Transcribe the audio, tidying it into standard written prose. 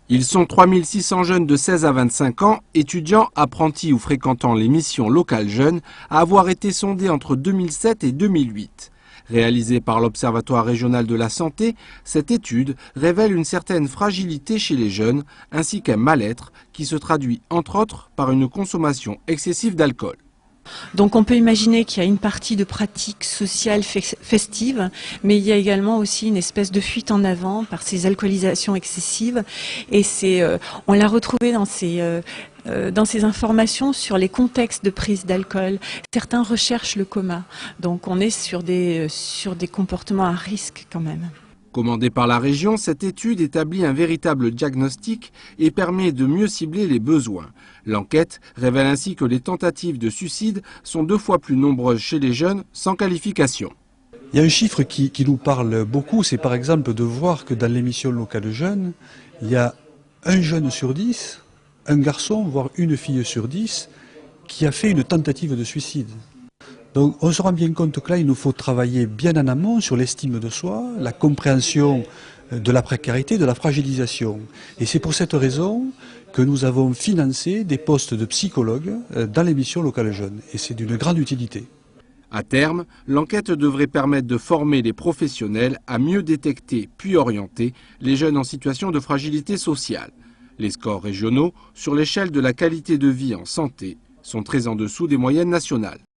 Ils sont 3600 jeunes de 16 à 25 ans, étudiants, apprentis ou fréquentant les missions locales jeunes, à avoir été sondés entre 2007 et 2008. Réalisée par l'Observatoire régional de la santé, cette étude révèle une certaine fragilité chez les jeunes, ainsi qu'un mal-être qui se traduit entre autres par une consommation excessive d'alcool. Donc on peut imaginer qu'il y a une partie de pratiques sociales festives, mais il y a également aussi une espèce de fuite en avant par ces alcoolisations excessives. Et on l'a retrouvé dans ces informations sur les contextes de prise d'alcool. Certains recherchent le coma, donc on est sur des comportements à risque quand même. Commandée par la région, cette étude établit un véritable diagnostic et permet de mieux cibler les besoins. L'enquête révèle ainsi que les tentatives de suicide sont 2 fois plus nombreuses chez les jeunes sans qualification. Il y a un chiffre qui nous parle beaucoup, c'est par exemple de voir que dans l'émission locale jeunes, il y a un jeune sur 10, un garçon, voire une fille sur 10, qui a fait une tentative de suicide. Donc on se rend bien compte que là, il nous faut travailler bien en amont sur l'estime de soi, la compréhension de la précarité, de la fragilisation. Et c'est pour cette raison que nous avons financé des postes de psychologues dans l'émission locale jeunes. Et c'est d'une grande utilité. À terme, l'enquête devrait permettre de former les professionnels à mieux détecter puis orienter les jeunes en situation de fragilité sociale. Les scores régionaux, sur l'échelle de la qualité de vie en santé, sont très en dessous des moyennes nationales.